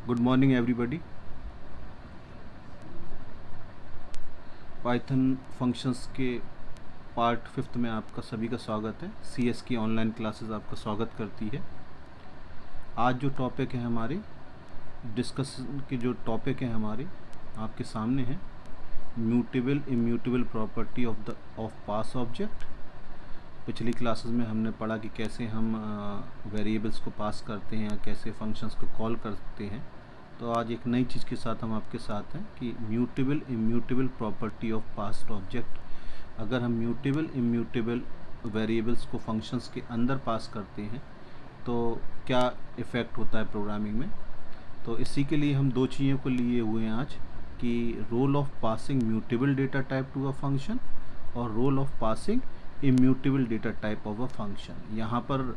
Good morning everybody. Python functions के part 5 में आपका सभी का स्वागत है। सीएस की ऑनलाइन क्लासेस आपका स्वागत करती है। आज जो टॉपिक है हमारे डिस्कशन के जो टॉपिक है हमारे आपके सामने हैं, mutable immutable property of pass object. पिछली क्लासेस में हमने पढ़ा कि कैसे हम वेरिएबल्स को पास करते हैं या कैसे फंक्शंस को कॉल करते हैं। तो आज एक नई चीज़ के साथ हम आपके साथ हैं कि mutable immutable property of past object. अगर हम म्यूटेबल इम्यूटेबल वेरिएबल्स को फंक्शंस के अंदर पास करते हैं तो क्या इफ़ेक्ट होता है प्रोग्रामिंग में। तो इसी के लिए हम दो चीज़ों को लिए हुए हैं आज, कि role of passing mutable data type to a function और role of passing immutable data type of a function. यहाँ पर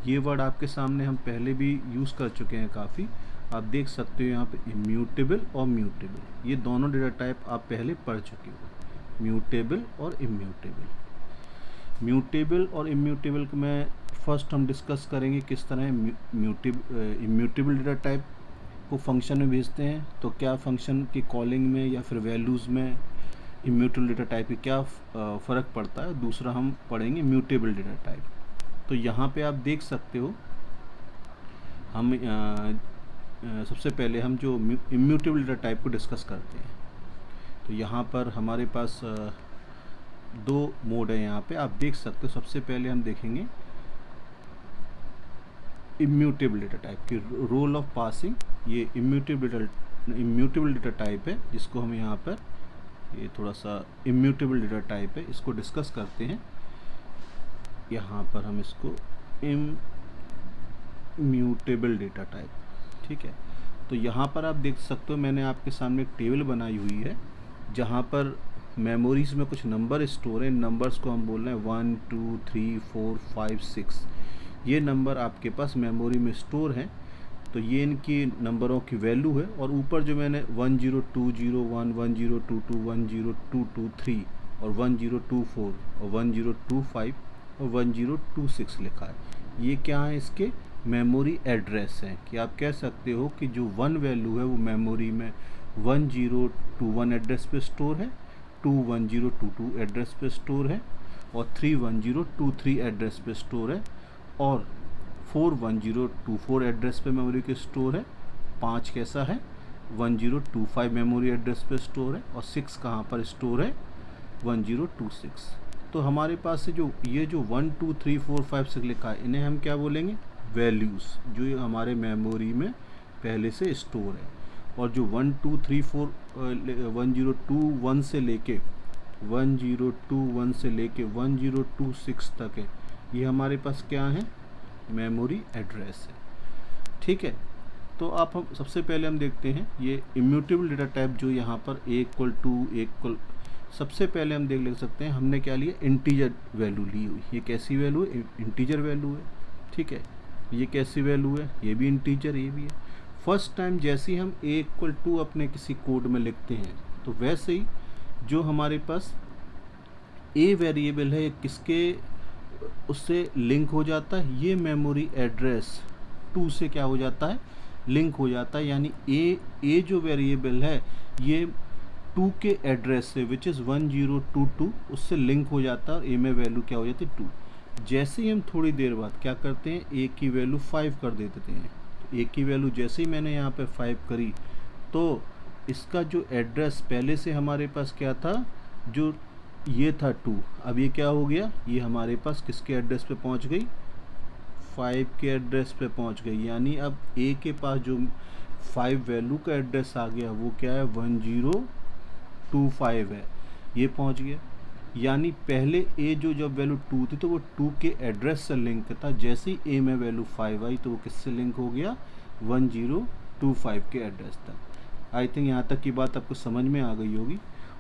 ये वर्ड आपके सामने हम पहले भी यूज़ कर चुके हैं काफ़ी। आप देख सकते हो यहाँ पे इम्यूटेबल और म्यूटेबल, ये दोनों डेटा टाइप आप पहले पढ़ चुके हो, म्यूटेबल और इम्यूटेबल। म्यूटेबल और इम्यूटेबल को मैं फर्स्ट हम डिस्कस करेंगे किस तरह इम्यूटेबल डेटा टाइप को फंक्शन में भेजते हैं, तो क्या फंक्शन की कॉलिंग में या फिर वैल्यूज़ में इम्यूटेबल डेटा टाइप की क्या फ़र्क पड़ता है। दूसरा हम पढ़ेंगे म्यूटेबल डेटा टाइप। तो यहाँ पे आप देख सकते हो हम सबसे पहले हम जो इम्यूटेबल डेटा टाइप को डिस्कस करते हैं। तो यहाँ पर हमारे पास दो मोड है। यहाँ पे आप देख सकते हो, सबसे पहले हम देखेंगे इम्यूटेबल डेटा टाइप की रोल ऑफ पासिंग। ये इम्यूटेबल डेटा टाइप है जिसको हम यहाँ पर, ये थोड़ा सा इम्यूटेबल डेटा टाइप है, इसको डिस्कस करते हैं। यहाँ पर हम इसको इम्यूटेबल डेटा टाइप, ठीक है। तो यहाँ पर आप देख सकते हो मैंने आपके सामने एक टेबल बनाई हुई है जहाँ पर मेमोरीज में कुछ नंबर स्टोर हैं। नंबर्स को हम बोल रहे हैं 1 2 3 4 5 6। ये नंबर आपके पास मेमोरी में स्टोर हैं। तो ये इनकी नंबरों की वैल्यू है। और ऊपर जो मैंने 1020 1022 102223 और 1024 और 1025 और 1026 लिखा है। ये क्या है, इसके मेमोरी एड्रेस हैं। कि आप कह सकते हो कि जो 1 वैल्यू है वो मेमोरी में 1021 एड्रेस पे स्टोर है, 21022 एड्रेस पे स्टोर है और 31023 एड्रेस पे स्टोर है और 41024 एड्रेस पे मेमोरी के स्टोर है। 5 कैसा है, 1025 मेमोरी एड्रेस पे स्टोर है और 6 कहाँ पर स्टोर है, 1026। तो हमारे पास से जो ये जो 1 2 3 4 5 6 लिखा है, इन्हें हम क्या बोलेंगे, वैल्यूज़, जो हमारे मेमोरी में पहले से स्टोर है। और जो 1 2 3 4 1021 से लेके 1021 से लेके 1026 तक है, ये हमारे पास क्या है, मेमोरी एड्रेस है, ठीक है। तो आप हम सबसे पहले हम देखते हैं ये इम्यूटेबल डेटा टाइप जो यहाँ पर A=2 सबसे पहले हम देख सकते हैं हमने क्या लिया, इंटीजर वैल्यू ली हुई। ये कैसी वैल्यू है, इंटीजर वैल्यू है, ठीक है। ये कैसी वैल्यू है, ये भी इंटीजर, ये भी है। फर्स्ट टाइम जैसे ही हम A=2 अपने किसी कोड में लिखते हैं तो वैसे ही जो हमारे पास A वेरिएबल है किसके उससे लिंक हो जाता है, ये मेमोरी एड्रेस 2 से क्या हो जाता है, लिंक हो जाता है। यानी A जो वेरिएबल है ये 2 के एड्रेस से विच इज़ 1022 उससे लिंक हो जाता है और A में वैल्यू क्या हो जाती है, 2। जैसे ही हम थोड़ी देर बाद क्या करते हैं, A की वैल्यू 5 कर देते हैं। तो A की वैल्यू जैसे ही मैंने यहाँ पे 5 करी तो इसका जो एड्रेस पहले से हमारे पास क्या था, जो ये था 2, अब ये क्या हो गया, ये हमारे पास किसके एड्रेस पे पहुँच गई, 5 के एड्रेस पे पहुँच गई। यानी अब A के पास जो 5 वैल्यू का एड्रेस आ गया वो क्या है, 1025 है, ये पहुँच गया। यानी पहले A जो जब वैल्यू 2 थी तो वो 2 के एड्रेस से लिंक था। जैसे ही A में वैल्यू 5 आई तो वो किससे लिंक हो गया, 1025 के एड्रेस तक। आई थिंक यहाँ तक की बात आपको समझ में आ गई होगी।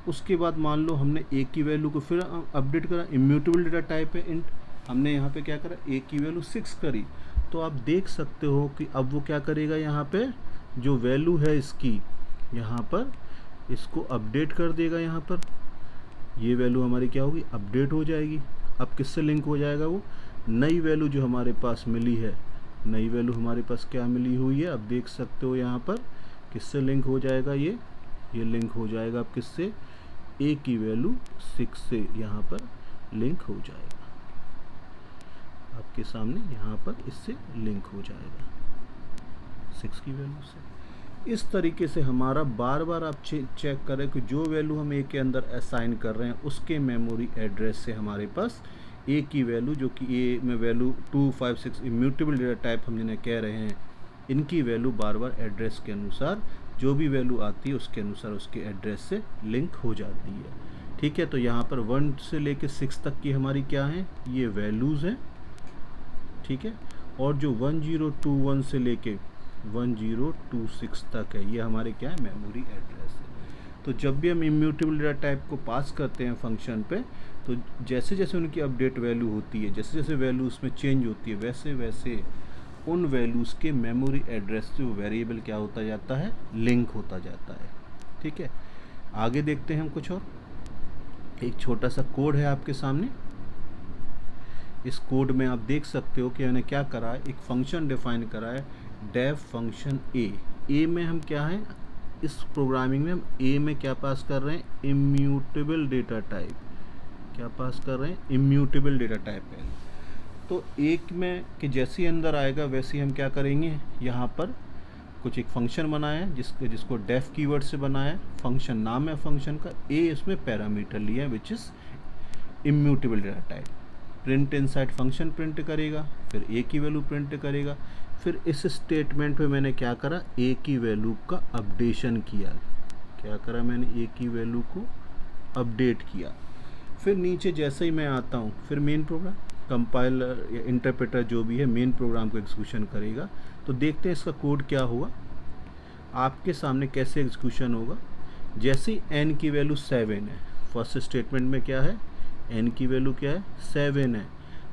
उसके बाद मान लो हमने A की वैल्यू को फिर अपडेट करा, इम्यूटेबल डेटा टाइप है इंट, हमने यहाँ पे क्या करा, A की वैल्यू 6 करी। तो आप देख सकते हो कि अब वो क्या करेगा, यहाँ पे जो वैल्यू है इसकी, यहाँ पर इसको अपडेट कर देगा। यहाँ पर ये वैल्यू हमारी क्या होगी, अपडेट हो जाएगी। अब किससे लिंक हो जाएगा, वो नई वैल्यू जो हमारे पास मिली है नई वैल्यू हमारे पास क्या मिली हुई है, अब देख सकते हो यहाँ पर किससे लिंक हो जाएगा, ये लिंक हो जाएगा अब किससे, ए की वैल्यू 6 से यहाँ पर लिंक हो जाएगा, आपके सामने यहाँ पर इससे लिंक हो जाएगा 6 की वैल्यू से। इस तरीके से हमारा बार बार आप चेक करें कि जो वैल्यू हम ए के अंदर असाइन कर रहे हैं उसके मेमोरी एड्रेस से हमारे पास ए की वैल्यू, जो कि ए में वैल्यू 256 इम्यूटेबल डेटा टाइप हम जिन्हें कह रहे हैं, इनकी वैल्यू बार बार एड्रेस के अनुसार जो भी वैल्यू आती है उसके अनुसार उसके एड्रेस से लिंक हो जाती है। ठीक है, तो यहाँ पर 1 से लेके 6 तक की हमारी क्या है, ये वैल्यूज़ हैं। ठीक है, और जो 1021 से लेके 1026 तक है, ये हमारे क्या है, मेमोरी एड्रेस है। तो जब भी हम इम्यूटेबल डेटा टाइप को पास करते हैं फंक्शन पे, तो जैसे जैसे उनकी अपडेट वैल्यू होती है, जैसे जैसे वैल्यू उसमें चेंज होती है, वैसे वैसे उन वैल्यूज़ के मेमोरी एड्रेस से वो वेरिएबल क्या होता जाता है, लिंक होता जाता है। ठीक है, आगे देखते हैं हम कुछ और। एक छोटा सा कोड है आपके सामने। इस कोड में आप देख सकते हो कि मैंने क्या करा है, एक फंक्शन डिफाइन करा है, डेफ फंक्शन ए में हम क्या है, इस प्रोग्रामिंग में हम ए में क्या पास कर रहे हैं, इम्यूटेबल डेटा टाइप। क्या पास कर रहे हैं, इम्यूटेबल डेटा टाइप है। तो एक में कि जैसे ही अंदर आएगा वैसे ही हम क्या करेंगे, यहाँ पर कुछ एक फंक्शन बनाया है जिसको डेफ कीवर्ड से बनाया है, फंक्शन नाम है फंक्शन का, ए इसमें पैरामीटर लिया है which is immutable data type. Print inside function print करेगा, फिर ए की वैल्यू प्रिंट करेगा। फिर इस स्टेटमेंट पे मैंने क्या करा, ए की वैल्यू का अपडेशन किया। क्या करा मैंने, ए की वैल्यू को अपडेट किया। फिर नीचे जैसे ही मैं आता हूँ, फिर मेन प्रोग्राम, कंपाइलर या इंटरप्रेटर जो भी है मेन प्रोग्राम को एग्जीक्यूशन करेगा। तो देखते हैं इसका कोड क्या हुआ, आपके सामने कैसे एग्जीक्यूशन होगा। जैसे ही एन की वैल्यू 7 है, फर्स्ट स्टेटमेंट में क्या है, एन की वैल्यू क्या है, 7 है।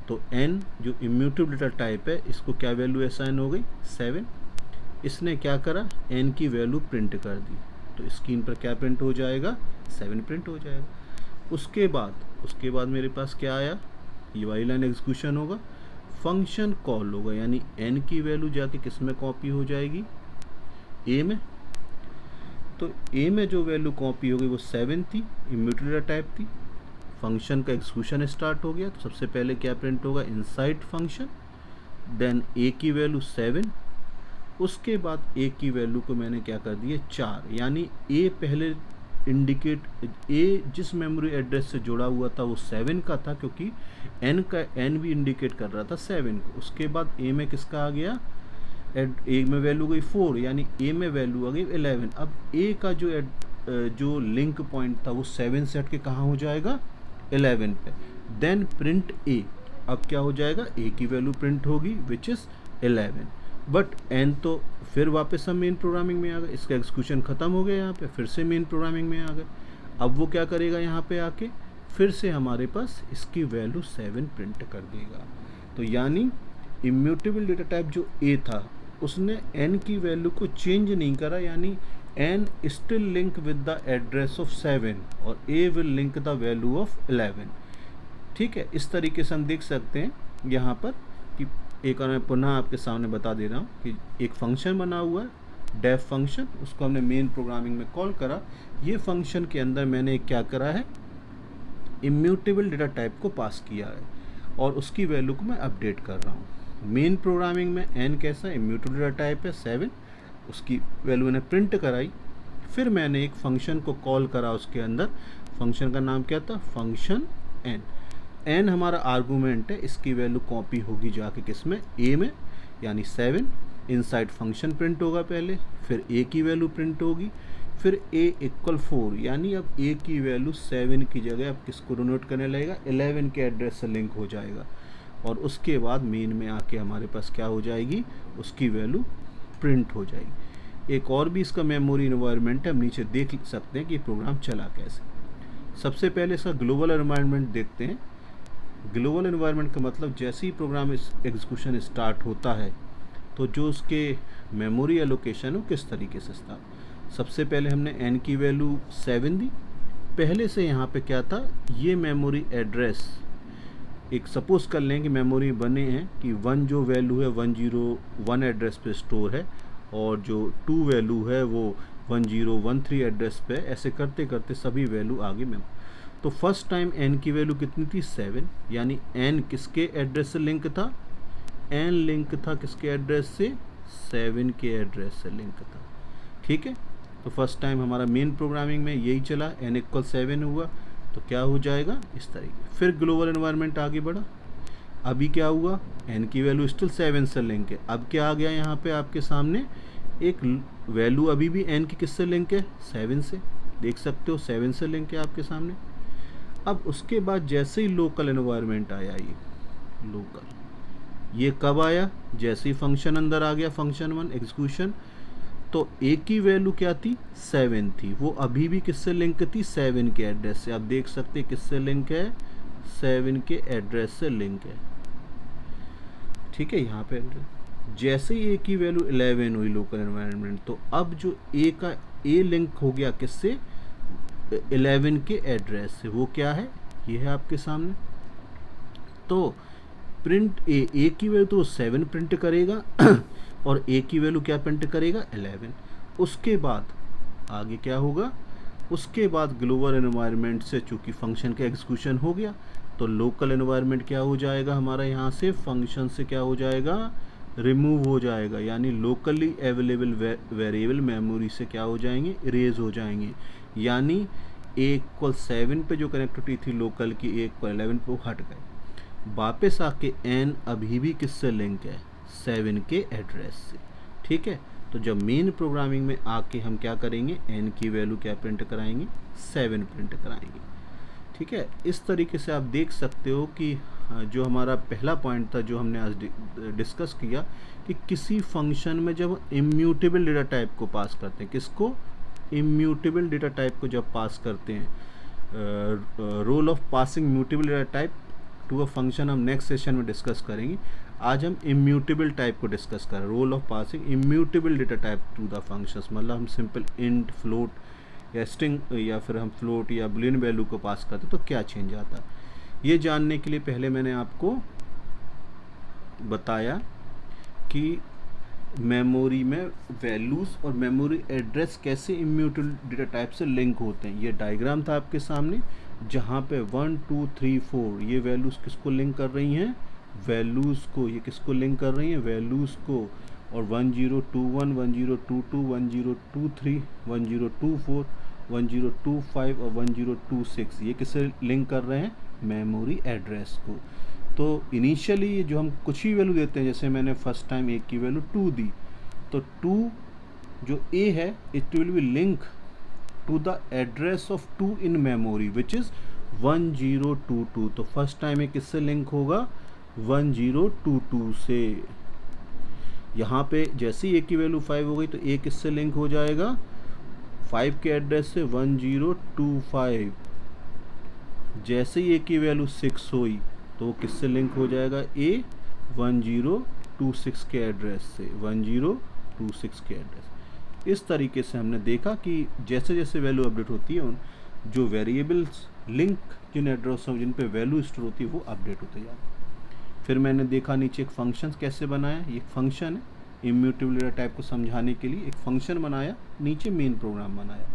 तो एन जो इम्यूटेबल डेटा टाइप है, इसको क्या वैल्यू असाइन हो गई, 7। इसने क्या करा, एन की वैल्यू प्रिंट कर दी, तो स्क्रीन पर क्या प्रिंट हो जाएगा, 7 प्रिंट हो जाएगा। उसके बाद मेरे पास क्या आया, ये वाली लाइन एग्जीक्यूशन होगा, फंक्शन कॉल होगा, यानी एन की वैल्यू जाके किस में कॉपी हो जाएगी, ए में। तो ए में जो वैल्यू कॉपी हो गई वो 7 थी, इम्यूटेबल डेटा टाइप थी। फंक्शन का एग्जीक्यूशन स्टार्ट हो गया, तो सबसे पहले क्या प्रिंट होगा, इनसाइड फंक्शन, देन ए की वैल्यू 7। उसके बाद ए की वैल्यू को मैंने क्या कर दिया, 4, यानी ए पहले इंडिकेट, ए जिस मेमोरी एड्रेस से जुड़ा हुआ था वो 7 का था, क्योंकि एन भी इंडिकेट कर रहा था 7 को। उसके बाद ए में किसका आ गया, ए में वैल्यू गई 4, यानी ए में वैल्यू आ गई 11। अब ए का जो लिंक पॉइंट था वो 7 से हट के कहाँ हो जाएगा, 11 पे। देन प्रिंट ए, अब क्या हो जाएगा, ए की वैल्यू प्रिंट होगी विच इज़ 11। बट एन तो फिर वापस हम मेन प्रोग्रामिंग में आ गए, इसका एग्जीक्यूशन ख़त्म हो गया, यहाँ पे फिर से मेन प्रोग्रामिंग में आ गए। अब वो क्या करेगा, यहाँ पे आके फिर से हमारे पास इसकी वैल्यू 7 प्रिंट कर देगा। तो यानी इम्यूटेबल डेटा टाइप जो ए था उसने एन की वैल्यू को चेंज नहीं करा, यानी n still link with the address of 7 और a will link the value of 11। ठीक है, इस तरीके से हम देख सकते हैं यहाँ पर कि एक और मैं पुनः आपके सामने बता दे रहा हूँ कि एक फंक्शन बना हुआ है डेफ फंक्शन, उसको हमने मेन प्रोग्रामिंग में कॉल करा। ये फंक्शन के अंदर मैंने क्या करा है, इम्यूटेबल डेटा टाइप को पास किया है और उसकी वैल्यू को मैं अपडेट कर रहा हूँ। मेन प्रोग्रामिंग में एन कैसा इम्यूटेबल डेटा टाइप है 7, उसकी वैल्यू ने प्रिंट कराई। फिर मैंने एक फंक्शन को कॉल करा, उसके अंदर फंक्शन का नाम क्या था, फंक्शन एन। एन हमारा आर्गूमेंट है, इसकी वैल्यू कॉपी होगी जाके किसमें, ए में, यानी 7। इनसाइड फंक्शन प्रिंट होगा पहले, फिर ए की वैल्यू प्रिंट होगी, फिर ए इक्वल 4, यानी अब ए की वैल्यू 7 की जगह अब किसको डिनोट करने लगेगा, 11 के एड्रेस से लिंक हो जाएगा। और उसके बाद मेन में आके हमारे पास क्या हो जाएगी, उसकी वैल्यू प्रिंट हो जाएगी। एक और भी इसका मेमोरी इन्वायरमेंट है, हम नीचे देख सकते हैं कि प्रोग्राम चला कैसे। सबसे पहले इसका ग्लोबल एनवायरनमेंट देखते हैं। ग्लोबल एनवायरनमेंट का मतलब जैसे ही प्रोग्राम एग्जीक्यूशन स्टार्ट होता है तो जो उसके मेमोरी एलोकेशन हो किस तरीके से स्टार्ट। सबसे पहले हमने एन की वैल्यू 7 दी, पहले से यहाँ पे क्या था, ये मेमोरी एड्रेस एक सपोज कर लें कि मेमोरी बने हैं कि 1 जो वैल्यू है 101 एड्रेस पे स्टोर है और जो 2 वैल्यू है वो 1013 एड्रेस पे, ऐसे करते करते सभी वैल्यू आगे में। तो फर्स्ट टाइम n की वैल्यू कितनी थी 7, यानी n किसके एड्रेस से लिंक था, n लिंक था किसके एड्रेस से, 7 के एड्रेस से लिंक था। ठीक है, तो फर्स्ट टाइम हमारा मेन प्रोग्रामिंग में यही चला, n इक्वल 7 हुआ तो क्या हो जाएगा इस तरीके। फिर ग्लोबल एनवायरनमेंट आगे बढ़ा, अभी क्या हुआ, n की वैल्यू स्टिल 7 से लिंक है। अब क्या आ गया यहाँ पे आपके सामने, एक वैल्यू अभी भी n की किससे लिंक है, 7 से, देख सकते हो 7 से लिंक है आपके सामने। अब उसके बाद जैसे ही लोकल एनवायरनमेंट आया, ये लोकल, ये कब आया, जैसे ही फंक्शन अंदर आ गया, फंक्शन 1 एग्जीक्यूशन, तो a की वैल्यू क्या थी 7 थी, वो अभी भी किससे लिंक थी, 7 के एड्रेस से। आप देख सकते हैं किससे लिंक है, 7 के एड्रेस से लिंक है। ठीक है, यहाँ पे जैसे ही a की वैल्यू 11 हुई लोकल एनवायरनमेंट, तो अब जो a का a लिंक हो गया किससे, 11 के एड्रेस से। वो क्या है, ये है आपके सामने। तो प्रिंट a की वैल्यू तो 7 प्रिंट करेगा और a की वैल्यू क्या प्रिंट करेगा, 11। उसके बाद आगे क्या होगा, उसके बाद ग्लोबल एनवायरनमेंट से चूंकि फंक्शन का एग्जीक्यूशन हो गया, तो लोकल एनवायरनमेंट क्या हो जाएगा हमारा, यहाँ से फंक्शन से क्या हो जाएगा, रिमूव हो जाएगा, यानी लोकली अवेलेबल वेरिएबल मेमोरी से क्या हो जाएंगे, इरेज हो जाएंगे। यानी a इक्वल 7 पे जो कनेक्टिविटी थी लोकल की, a इक्वल 11 पे वो हट गए। वापस आके n अभी भी किससे लिंक है, 7 के एड्रेस से। ठीक है, तो जब मेन प्रोग्रामिंग में आके हम क्या करेंगे, n की वैल्यू क्या प्रिंट कराएंगे, 7 प्रिंट कराएंगे। ठीक है, इस तरीके से आप देख सकते हो कि जो हमारा पहला पॉइंट था जो हमने आज डिस्कस किया, कि किसी फंक्शन में जब इम्यूटेबल डेटा टाइप को पास करते हैं, किसको, इम्यूटेबल डेटा टाइप को जब पास करते हैं, role of passing mutable data type to a function हम नेक्स्ट सेशन में डिस्कस करेंगे। आज हम इम्यूटेबल टाइप को डिस्कस कर रहे हैं, role of passing immutable data type to the functions. मतलब हम सिंपल इंट, फ्लोट या स्ट्रिंग या फिर हम फ्लोट या बुलियन वैल्यू को पास करते तो क्या चेंज आता है, ये जानने के लिए पहले मैंने आपको बताया कि मेमोरी में वैल्यूज़ और मेमोरी एड्रेस कैसे इम्यूटेबल डेटा टाइप से लिंक होते हैं। ये डायग्राम था आपके सामने, जहाँ पे 1 2 3 4 ये वैल्यूज़ किसको लिंक कर रही हैं, वैल्यूज़ को, ये किसको लिंक कर रही हैं, वैल्यूज़ को। और 1021 1022 1023 1024 1025 और 1026 ये किससे लिंक कर रहे हैं, मेमोरी एड्रेस को। तो इनिशियली जो हम कुछ ही वैल्यू देते हैं, जैसे मैंने फर्स्ट टाइम a की वैल्यू 2 दी, तो 2 जो a है it will be link to the address of 2 in memory which is 1022। तो फर्स्ट टाइम में किससे लिंक होगा, 1022 से। यहाँ पे जैसे ही a की वैल्यू 5 हो गई तो a किससे लिंक हो जाएगा, 5 के एड्रेस से 1025। जैसे ही a की वैल्यू 6 हुई तो वो किससे लिंक हो जाएगा, a 1026 के एड्रेस से, 1026 के एड्रेस। इस तरीके से हमने देखा कि जैसे जैसे वैल्यू अपडेट होती है, उन जो वेरिएबल्स लिंक जिन एड्रेसों जिन पे वैल्यू स्टोर होती है वो अपडेट होते जाते हैं। फिर मैंने देखा नीचे एक फंक्शन कैसे बनाया, ये एक फंक्शन है इम्यूटेबल डेटा टाइप को समझाने के लिए एक फंक्शन बनाया, नीचे मेन प्रोग्राम बनाया।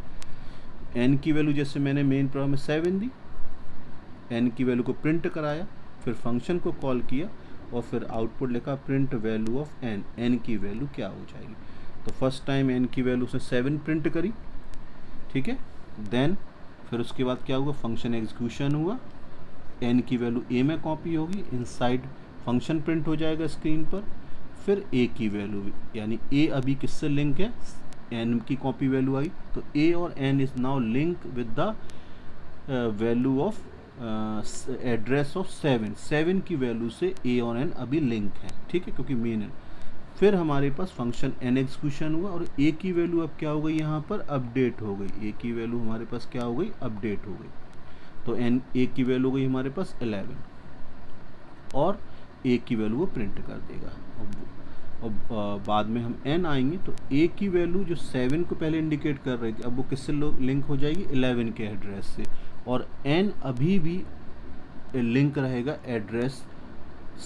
n की वैल्यू जैसे मैंने मेन प्रोग्राम में 7 दी, n की वैल्यू को प्रिंट कराया, फिर फंक्शन को कॉल किया और फिर आउटपुट लिखा print value of n, n की वैल्यू क्या हो जाएगी। तो फर्स्ट टाइम n की वैल्यू उसने 7 प्रिंट करी। ठीक है, देन फिर उसके बाद क्या हुआ, फंक्शन एग्जीक्यूशन हुआ, n की वैल्यू a में कॉपी होगी, इनसाइड फंक्शन प्रिंट हो जाएगा स्क्रीन पर। फिर a की वैल्यू, यानी a अभी किससे लिंक है, n की कॉपी वैल्यू आई, तो a और n is now link with the value of address of 7 की वैल्यू से a और n अभी लिंक है। ठीक है, क्योंकि मेन है। फिर हमारे पास फंक्शन n एग्जीक्यूशन हुआ और a की वैल्यू अब क्या हो गई, यहाँ पर अपडेट हो गई। a की वैल्यू हमारे पास क्या हो गई, अपडेट हो गई। तो a की वैल्यू हो गई हमारे पास 11 और a की वैल्यू वो प्रिंट कर देगा। और बाद में हम n आएंगे तो a की वैल्यू जो 7 को पहले इंडिकेट कर रही थी, अब वो किससे लिंक हो जाएगी, 11 के एड्रेस से। और n अभी भी लिंक रहेगा एड्रेस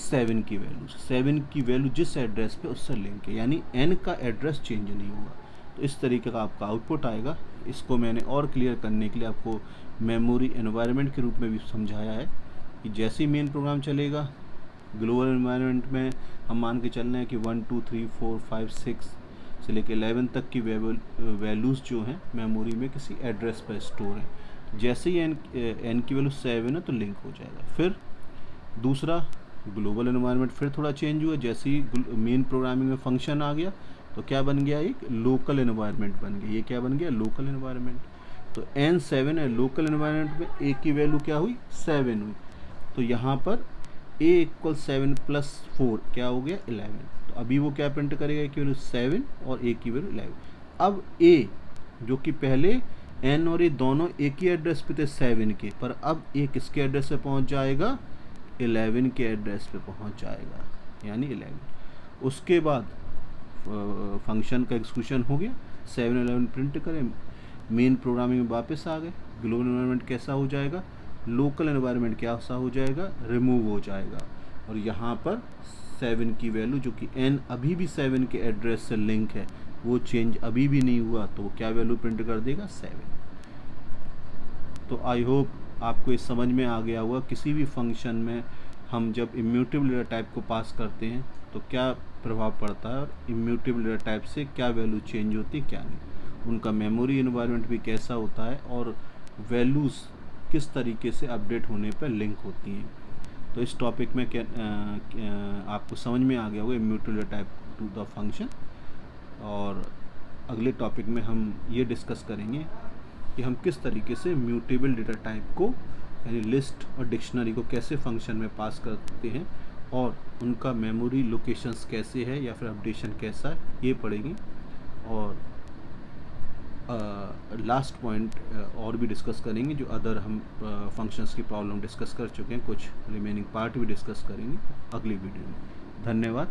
7 की वैल्यू, 7 की वैल्यू जिस एड्रेस पे उससे लिंक है, यानी n का एड्रेस चेंज नहीं होगा। तो इस तरीके का आपका आउटपुट आएगा। इसको मैंने और क्लियर करने के लिए आपको मेमोरी एनवायरनमेंट के रूप में भी समझाया है कि जैसे ही मेन प्रोग्राम चलेगा, ग्लोबल एनवायरनमेंट में हम मान के चल रहे हैं कि 1 2 3 4 5 6 से लेकर 11 तक की वैल्यूज़ जो हैं मेमोरी में किसी एड्रेस पर स्टोर हैं। जैसे ही n की वैल्यू 7 है तो लिंक हो जाएगा। फिर दूसरा ग्लोबल एनवायरनमेंट फिर थोड़ा चेंज हुआ, जैसे ही मेन प्रोग्रामिंग में फंक्शन आ गया तो क्या बन गया, एक लोकल एनवायरनमेंट बन गया। ये क्या बन गया, लोकल एनवायरनमेंट। तो n7 है, लोकल एनवायरनमेंट में a की वैल्यू क्या हुई, 7 हुई। तो यहाँ पर a = 7 + 4 क्या हो गया, 11। तो अभी वो क्या प्रिंट करेगा, a की वैल्यू 7 और a की वैल्यू 11। अब a जो कि पहले n और a दोनों एक ही एड्रेस पे थे 7 के, पर अब a किसके एड्रेस पे पहुंच जाएगा, 11 के एड्रेस पे पहुंच जाएगा, यानी 11। उसके बाद फंक्शन का एग्जीक्यूशन हो गया, 7 11 प्रिंट करें, मेन प्रोग्रामिंग में वापस आ गए। ग्लोबल एनवायरनमेंट कैसा हो जाएगा, लोकल एनवायरनमेंट कैसा हो जाएगा, रिमूव हो जाएगा। और यहाँ पर 7 की वैल्यू जो कि n अभी भी 7 के एड्रेस से लिंक है, वो चेंज अभी भी नहीं हुआ, तो क्या वैल्यू प्रिंट कर देगा, 7। तो आई होप आपको इस समझ में आ गया होगा किसी भी फंक्शन में हम जब इम्यूटेबल डेटा टाइप को पास करते हैं तो क्या प्रभाव पड़ता है, और इम्यूटेबल डेटा टाइप से क्या वैल्यू चेंज होती है क्या नहीं, उनका मेमोरी एनवायरनमेंट भी कैसा होता है, और वैल्यूज़ किस तरीके से अपडेट होने पर लिंक होती हैं। तो इस टॉपिक में आपको समझ में आ गया होगा immutable data type to the function. और अगले टॉपिक में हम ये डिस्कस करेंगे कि हम किस तरीके से म्यूटेबल डेटा टाइप को, यानी लिस्ट और डिक्शनरी को कैसे फंक्शन में पास करते हैं, और उनका मेमोरी लोकेशंस कैसे है या फिर अपडेशन कैसा है, ये पढ़ेंगे। और लास्ट पॉइंट और भी डिस्कस करेंगे, जो अदर हम फंक्शंस की प्रॉब्लम डिस्कस कर चुके हैं, कुछ रिमेनिंग पार्ट भी डिस्कस करेंगे अगली वीडियो में। धन्यवाद।